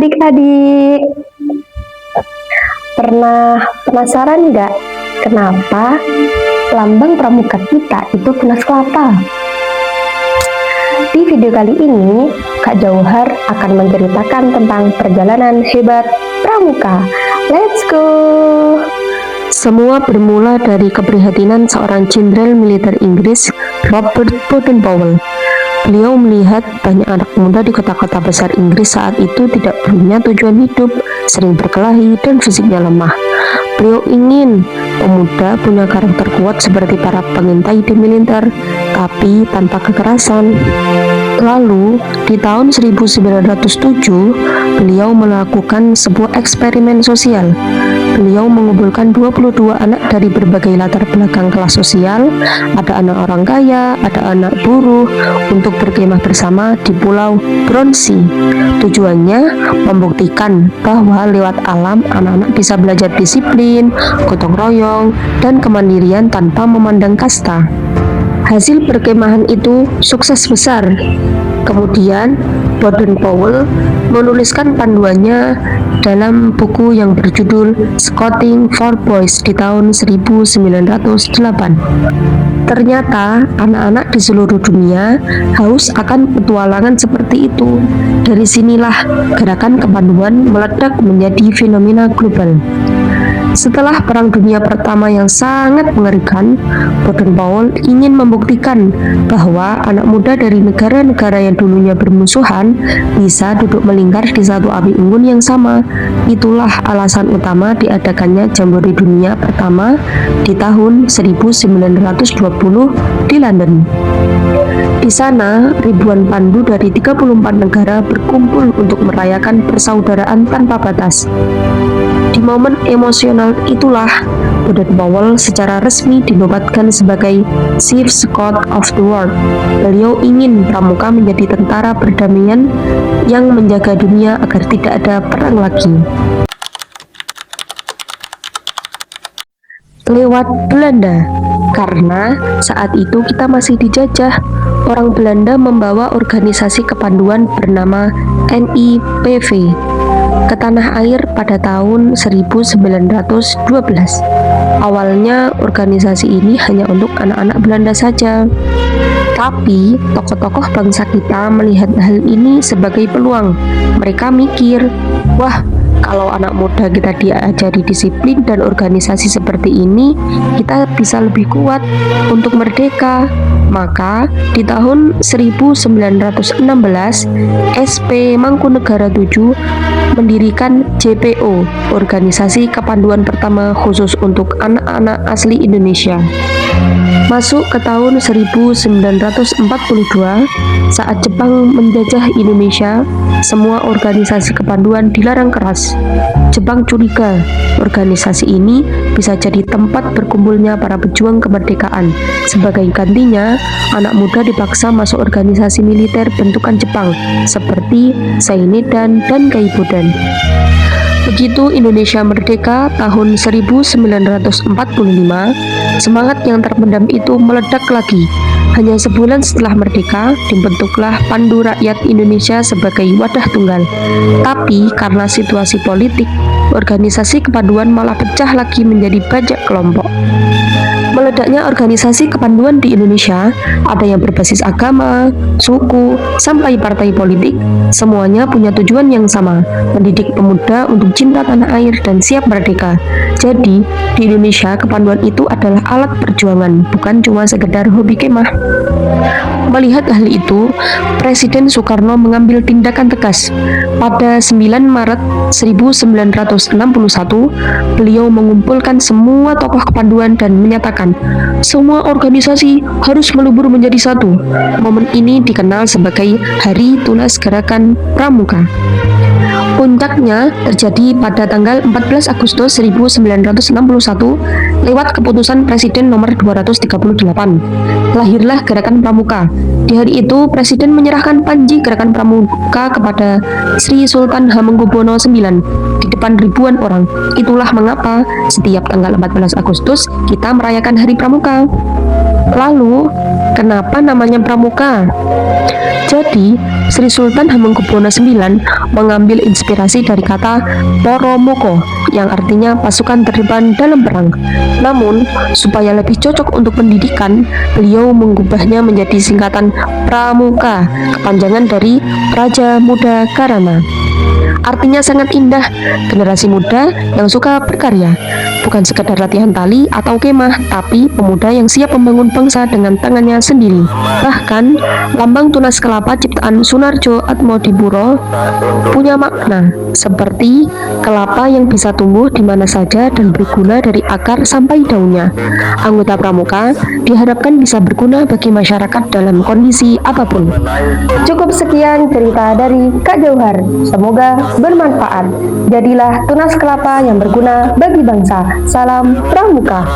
adik-adik, pernah penasaran nggak kenapa lambang pramuka kita itu tunas kelapa? Di video kali ini, Kak Jauhar akan menceritakan tentang perjalanan hebat pramuka. Let's go! Semua bermula dari keprihatinan seorang jenderal militer Inggris, Robert Baden-Powell. Beliau melihat banyak anak muda di kota-kota besar Inggris saat itu tidak punya tujuan hidup, sering berkelahi, dan fisiknya lemah. Beliau ingin pemuda punya karakter kuat seperti para pengintai di militer, tapi tanpa kekerasan. Lalu, di tahun 1907, beliau melakukan sebuah eksperimen sosial. Beliau mengumpulkan 22 anak dari berbagai latar belakang kelas sosial, ada anak orang kaya, ada anak buruh, untuk berkemah bersama di Pulau Bronsey. Tujuannya membuktikan bahwa lewat alam anak-anak bisa belajar disiplin, gotong royong, dan kemandirian tanpa memandang kasta. Hasil perkemahan itu sukses besar. Kemudian Baden-Powell menuliskan panduannya dalam buku yang berjudul Scouting for Boys di tahun 1908. Ternyata anak-anak di seluruh dunia haus akan petualangan seperti itu. Dari sinilah gerakan kepanduan meledak menjadi fenomena global. Setelah Perang Dunia Pertama yang sangat mengerikan, Baden-Powell ingin membuktikan bahwa anak muda dari negara-negara yang dulunya bermusuhan bisa duduk melingkar di satu api unggun yang sama. Itulah alasan utama diadakannya Jambore Dunia Pertama di tahun 1920 di London. Di sana, ribuan pandu dari 34 negara berkumpul untuk merayakan persaudaraan tanpa batas. Di momen emosional itulah Baden-Powell secara resmi dinobatkan sebagai Chief Scout of the World. Beliau ingin pramuka menjadi tentara perdamaian yang menjaga dunia agar tidak ada perang lagi. Lewat Belanda, karena saat itu kita masih dijajah, orang Belanda membawa organisasi kepanduan bernama NIPV ke tanah air pada tahun 1912. Awalnya organisasi ini hanya untuk anak-anak Belanda saja. Tapi tokoh-tokoh bangsa kita melihat hal ini sebagai peluang. Mereka mikir, wah, kalau anak muda kita diajari disiplin dan organisasi seperti ini, kita bisa lebih kuat untuk merdeka. Maka di tahun 1916, SP Mangkunegara VII mendirikan JPO, organisasi kepanduan pertama khusus untuk anak-anak asli Indonesia. Masuk ke tahun 1942, saat Jepang menjajah Indonesia, semua organisasi kepanduan dilarang keras. Jepang curiga organisasi ini bisa jadi tempat berkumpulnya para pejuang kemerdekaan. Sebagai gantinya, anak muda dipaksa masuk organisasi militer bentukan Jepang seperti Seinedan dan Kaibodan. Begitu Indonesia merdeka tahun 1945, semangat yang terpendam itu meledak lagi. Hanya sebulan setelah merdeka, dibentuklah Pandu Rakyat Indonesia sebagai wadah tunggal. Tapi karena situasi politik, organisasi kepanduan malah pecah lagi menjadi banyak kelompok. Meledaknya organisasi kepanduan di Indonesia, ada yang berbasis agama, suku, sampai partai politik, semuanya punya tujuan yang sama, mendidik pemuda untuk cinta tanah air dan siap merdeka. Jadi, di Indonesia kepanduan itu adalah alat perjuangan, bukan cuma sekedar hobi kemah. Melihat hal itu, Presiden Soekarno mengambil tindakan tegas. Pada 9 Maret 1961, beliau mengumpulkan semua tokoh kepanduan dan menyatakan, semua organisasi harus melebur menjadi satu. Momen ini dikenal sebagai Hari Tunas Gerakan Pramuka. Puncaknya terjadi pada tanggal 14 Agustus 1961 lewat keputusan Presiden nomor 238. Lahirlah Gerakan Pramuka. Di hari itu, Presiden menyerahkan panji Gerakan Pramuka kepada Sri Sultan Hamengkubuwono IX di depan ribuan orang. Itulah mengapa setiap tanggal 14 Agustus kita merayakan Hari Pramuka. Lalu, Kenapa namanya Pramuka? Jadi, Sri Sultan Hamengkubuwono IX mengambil inspirasi dari kata Poromoko yang artinya pasukan terdepan dalam perang. Namun, supaya lebih cocok untuk pendidikan, beliau mengubahnya menjadi singkatan Pramuka, kepanjangan dari Praja Muda Karana. Artinya sangat indah, generasi muda yang suka berkarya, bukan sekedar latihan tali atau kemah, tapi pemuda yang siap membangun bangsa dengan tangannya sendiri. Bahkan, lambang tunas kelapa ciptaan Sunarjo Atmodipuro punya makna seperti kelapa yang bisa tumbuh di mana saja dan berguna dari akar sampai daunnya. Anggota Pramuka diharapkan bisa berguna bagi masyarakat dalam kondisi apapun. Cukup sekian cerita dari Kak Jauhar. Semoga bermanfaat. Jadilah tunas kelapa yang berguna bagi bangsa. Salam Pramuka.